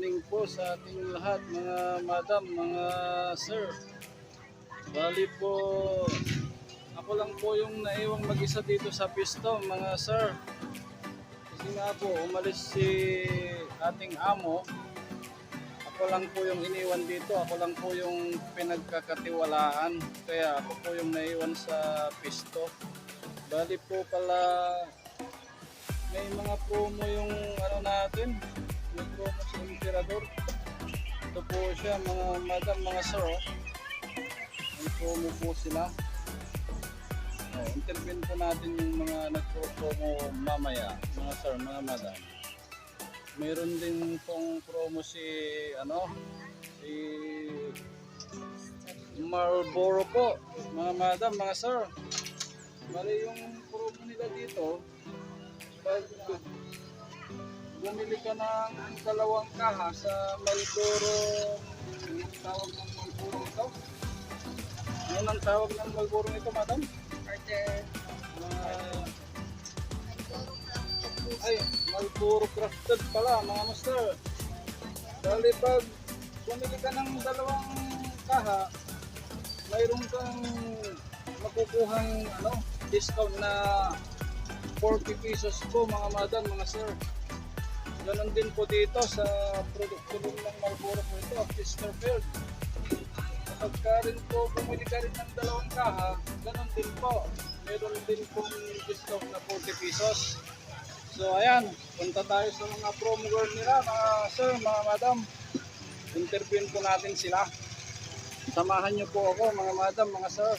morning po sa ating lahat mga madam, mga sir. Bali po, ako lang po yung naiwang mag-isa dito sa pisto mga sir. Kasi nga po, umalis si ating amo. Ako lang po yung iniwan dito, ako lang po yung pinagkakatiwalaan. Kaya ako po yung naiwan sa pisto. Bali po pala, may mga promo yung ano natin. May promo sa Emperador. Ito po siya mga madam, mga sir. May promo po sila. Interview po natin yung mga nagpo-promo mamaya, mga sir, mga madam. Mayroon din pong promo si Marlboro po, mga madam, mga sir. Bali yung promo nila dito, pag bumili ka ng dalawang kaha sa Marlboro, anong tawag ng Marlboro ito? Anong tawag ng Marlboro ito, madam? Ay, Marlboro Crafted pala, mga master. Dali pag bumili ka ng dalawang kaha, mayroon kang makukuhang discount na 40 pesos po mga madam, mga sir. Ganon din po dito sa produkto ng Marlboro po ito, Chesterfield. Kapag ka rin po bumili ka rin ng dalawang kaha, ganon din po. Meron din pong discount na 40 pesos. So ayan, punta tayo sa mga promo girl nila, mga sir, mga madam. Interviewin po natin sila. Samahan niyo po ako mga madam, mga sir.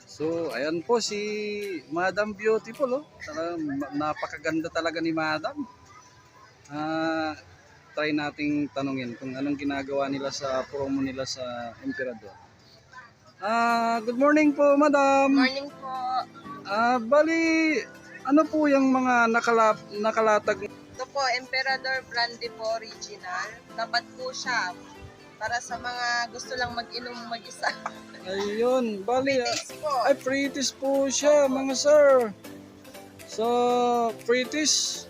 So ayan po si Madam Beautiful, napakaganda talaga ni Madam. Try nating tanungin kung anong ginagawa nila sa promo nila sa Emperador. Good morning po Madam. Morning po. Bali, ano po yung mga nakalatag? Ito po, Emperador Brandy po original. Tapat po siya para sa mga gusto lang mag-inom mag-isa. Ayun, bali. Pretties po. Ay, pretties po siya mga sir. So, pretties.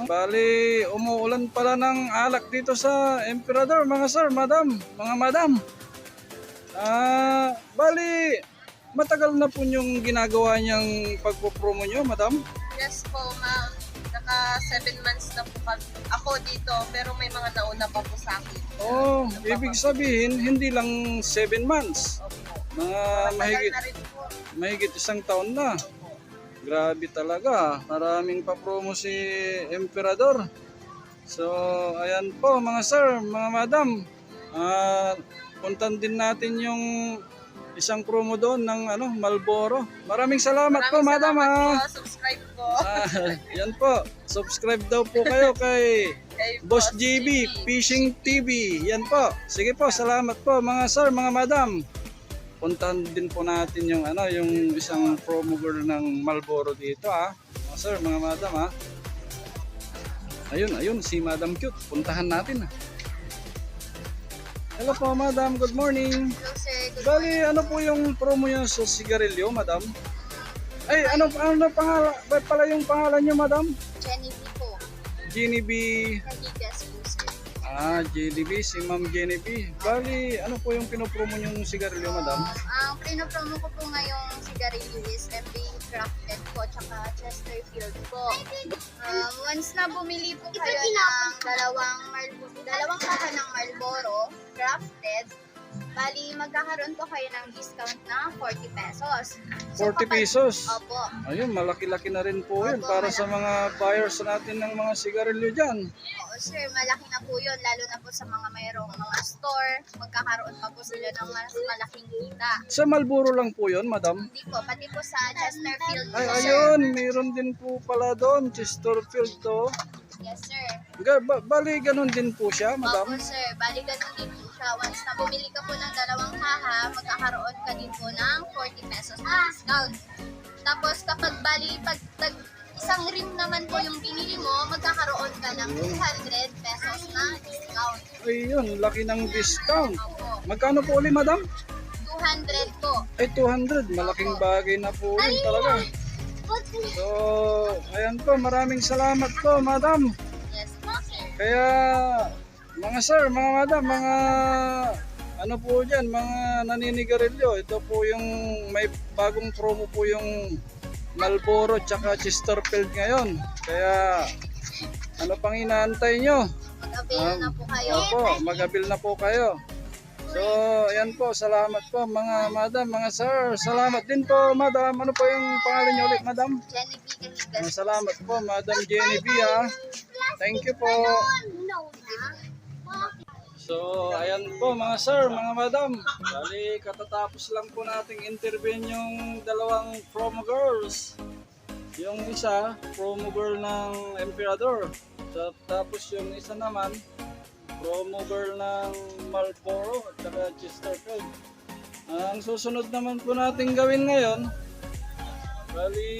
Bali, umuulan pala ng alak dito sa Emperador mga sir, madam, mga madam. Bali, matagal na po yung ginagawa niyang pagpo-promo niyo, madam? Yes po, ma'am. Naka 7 months na po ako dito, pero may mga nauna pa po sa akin. Oh, ibig sabihin, hindi lang 7 months. Opo. Mga Matagal na rin po. mahigit isang taon na. Grabe talaga. Maraming pa-promo si Emperador. So, ayan po mga sir, mga madam. Puntan din natin yung isang promo doon ng Marlboro. Maraming salamat po, madam. Salamat po. Subscribe po. Yan po. Subscribe daw po kayo kay Kay Boss GB Fishing TV. Yan po. Sige po, salamat po mga sir, mga madam. Puntahan din po natin yung yung isang promo girl ng Marlboro dito Mga sir, mga madam Ayun si Madam Cute. Puntahan natin Hello po madam, good morning. Hello sir, good Bali, ano po yung promo niyo sa sigarilyo, madam? Ay, ano pangalan? Ba't pala yung pangalan niyo, madam? Jenny B po. Jenny B. Nagigas po sir. Jenny B, si Ma'am Jenny B. Bali, ano po yung pinopromo niyong sigarilyo, madam? Ang pinopromo ko po ngayong sigarilyo is MB Crafted po, tsaka Chesterfield po. Once na bumili po kayo ng dalawang kaha ng Marlboro Crafted, bali magkakaroon po kayo ng discount na 40 pesos. 40 pesos? Opo. Ayun, malaki-laki na rin po yun Opo, para sa mga buyers natin ng mga sigarilyo dyan. Oo sir, malaki na po yun, lalo na po sa mga mayroong mga store, magkakaroon pa po sila ng mas malaking kita. Sa Marlboro lang po yun, madam? Hindi po, pati po sa Chesterfield po, Ay, sir. ayun, mayroon din po pala doon, Chesterfield to. Yes sir. Bali, ganun din po siya, madam? Opo sir, bali ganun din po siya. Once na bumili ka po ng dalawang kaha, magkakaroon ka din po ng 40 pesos na discount. Tapos kapag bali, pag isang rim naman po yung binili mo, magkakaroon ka ng 200 pesos na discount. Ayun, laki ng discount. Opo, Magkano po ulit, madam? 200 po. Ay, 200. Malaking bagay na po yun talaga. So, ayan po, maraming salamat po, madam. Yes po sir. Kaya mga sir, mga madam, mga ano po dyan, mga naninigarilyo, ito po yung may bagong promo po yung Marlboro tsaka Chesterfield ngayon. Kaya ano pang inaantay nyo? Avail na po kayo. Opo, mag-avail na po kayo. So, ayan po, salamat po mga madam, mga sir. Salamat din po madam. Ano po yung pangalan niyo ulit madam? Genevieve Cahigas. Salamat po madam Genevieve ha. Thank you po. So, ayan po mga sir, mga madam. Bali, katatapos lang po nating interview yung dalawang promo girls. Yung isa, promo girl ng Emperador. Tapos yung isa naman, promo girl ng Marlboro at saka Chesterfield. Ang susunod naman po natin gawin ngayon, bali,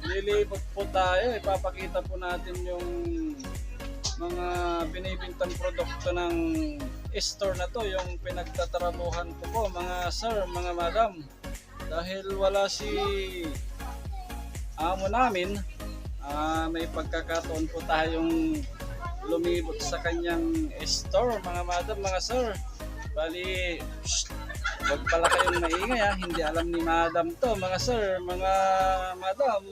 lilipat po tayo. Ipapakita po natin yung mga binibintang produkto ng store na to, yung pinagtatrabuhan ko po mga sir, mga madam. Dahil wala si amo namin, may pagkakataon po tayong lumibot sa kanyang store, mga madam, mga sir. Bali, wag pala kayong maingay ha, hindi alam ni madam to, mga sir, mga madam.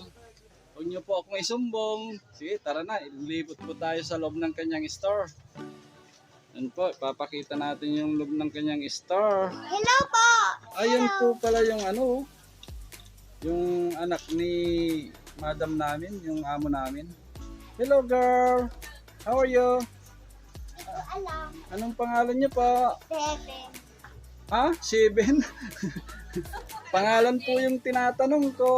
Huwag niyo po akong isumbong. Sige, tara na. Ilibot po tayo sa loob ng kanyang store. Yan po, papakita natin yung loob ng kanyang store. Hello po! Ayun po pala yung ano, yung anak ni madam namin, yung amo namin. Hello girl! How are you? Alam. Anong pangalan niyo po? Seven. Ha? Seven? Pangalan po yung tinatanong ko.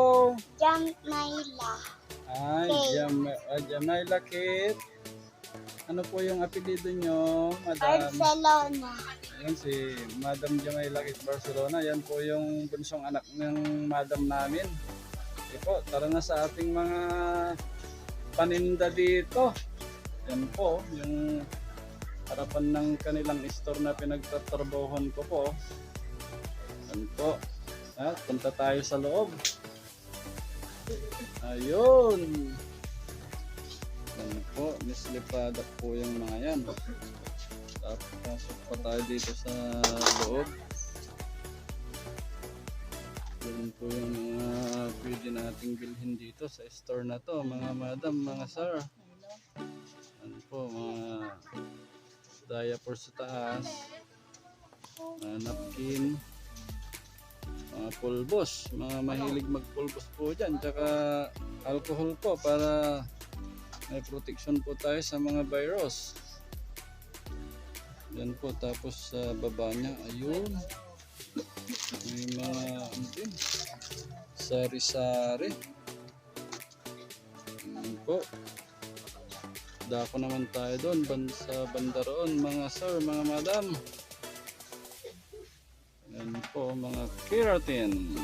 Jamaila. Ay, Jamaila Kit. Ano po yung apelido nyo, madam? Barcelona. Ayan si Madam Jamaila Kit Barcelona. Yan po yung bunsong anak ng madam namin. Okay po, tara na sa ating mga paninda dito. Yan po, yung harapan ng kanilang store na pinagtatrabahuhan ko po. Yan po. At punta tayo sa loob. Ayun. Yan po, mislipada po yung mga yan. Tapos pasok pa tayo dito sa loob. Yan po yung mga pwede nating bilhin dito sa store na to, mga madam, mga sir. Yan po, mga diaper sa taas, napkin, mga pulbos, mga mahilig magpulbos po dyan, tsaka alcohol po para may protection po tayo sa mga virus. Yan po, tapos sa baba niya, ayun, may mga din, sari-sari. Yan po. Dako naman tayo doon sa banda roon, mga sir, mga madam. Yan po, mga keratin.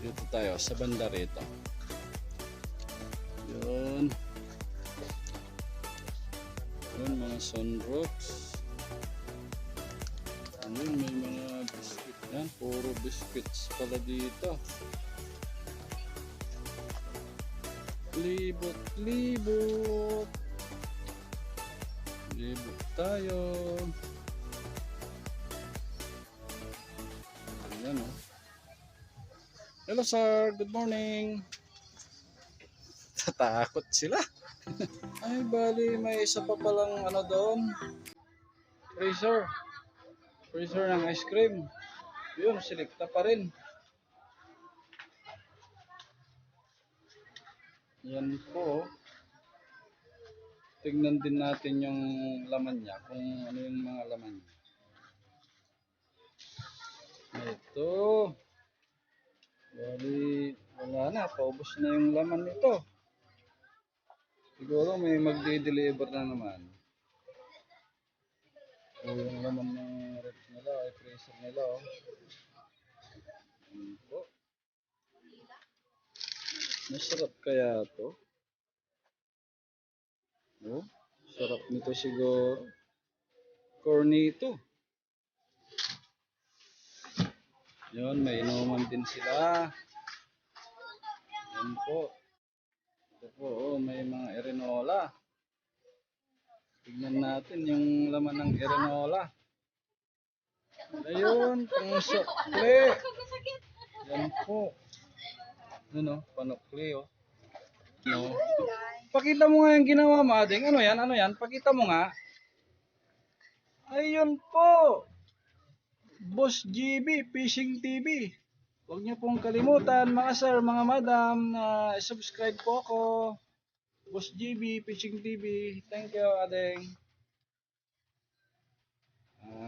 Dito tayo sa banda rito. Yun. Yun, mga sunrocks. Ayun, may mga biscuit yan. Puro biscuits pala dito. Libot, libot. Libot tayo. Ayan o. Hello sir, good morning. Tatakot sila. Ay bali, may isa pa palang ano doon. Freezer. Freezer ng ice cream. Yun, silikta pa rin. Yan po. Tignan din natin yung laman niya, kung ano yung mga laman niya. Ito. Bali, wala na, paubos na yung laman nito. Siguro may magde-deliver na naman. O yung laman ng rep nila, ay freezer nila. Oh. Yan po. Masarap kaya to? Oh, sarap nito siguro. Cornito. Yun, may inuman din sila. Yan po. Ito po, oh, may mga erinola. Tignan natin yung laman ng erinola. Ayun, pang sukli. Yan po. Ano, panukli, oh. No. Pakita mo nga yung ginawa mo, Ading. Ano yan? Ano yan? Pakita mo nga. Ayun po. Boss GB Fishing TV. Huwag niyo pong kalimutan, mga sir, mga madam, na subscribe po ako. Boss GB Fishing TV. Thank you, Ading.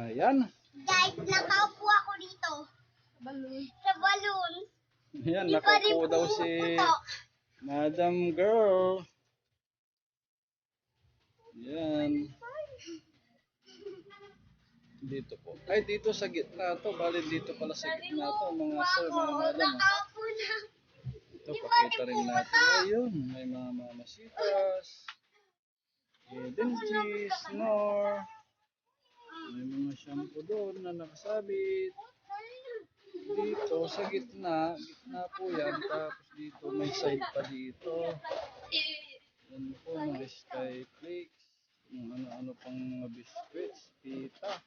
Ayan. Guys, nakaupo ako dito. Sa balloon. Ayan, nakaupo daw si Madam Girl. Yan. Dito po. Ay, dito sa gitna to. Bali, dito pala sa gitna to. Mga sir, mga madam. Nakaupo na. Ito, pakita rin natin. Ayun, may mga mamasitas. Hidden cheese, nor. May mga shampoo doon na nakasabit. Dito sa gitna. Gitna po yan. Tapos dito may side pa dito. Yan po, mga sky flakes. Yung ano-ano pang mga biscuits. Pita.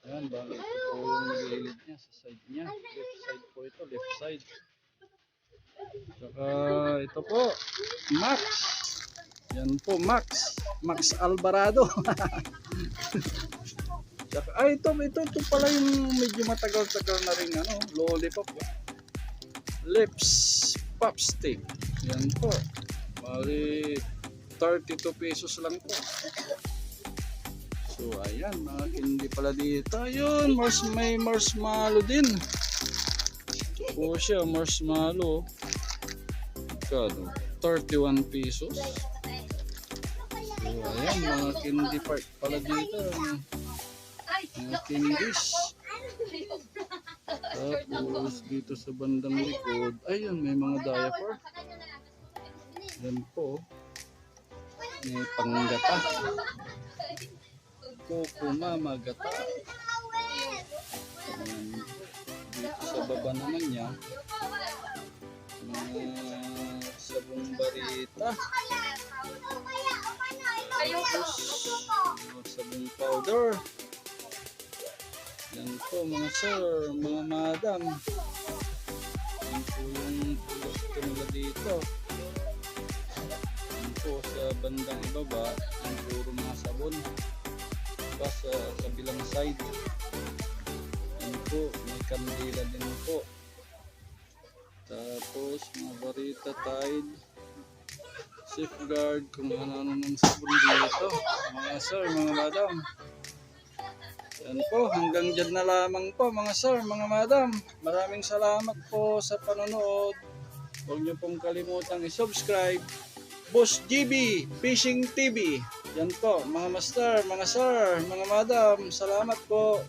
Ayan, bali ito po yung nagilid niya sa side niya. Left side po ito, left side. Saka ito po, Max. Yan po, Max. Max Alvarado. Saka, ito pala yung medyo matagal-tagal na rin, ano, lollipop. Lips Popstick. Yan po. Bali, 32 pesos lang po. So, ayan, mga candy pala dito. Ayun, may marshmallow din. Ito po siya, marshmallow. Kano? 31 pesos. So, ayan, mga candy part pala dito. Mga candies. Tapos, dito sa bandang likod, ayun, may mga diaper. Yan po. May panggata. Coco Mama Gata. Dito sa baba naman niya, mga sabong barita. Tapos, sabong powder. Yan po mga sir, mga madam. Yan po yung gusto nila dito. Yan po sa bandang ibaba, yung puro mga sabon. Pa sa kabilang side. Yan po, may kandila din po. Tapos mga barita, Tide, Safeguard, kung ano-ano ng sabon dito. Mga sir, mga madam. Yan po, hanggang dyan na lamang po mga sir, mga madam. Maraming salamat po sa panonood. Huwag niyo pong kalimutang i-subscribe. Boss GB Fishing TV. Yan po, mga master, mga sir, mga madam, salamat po.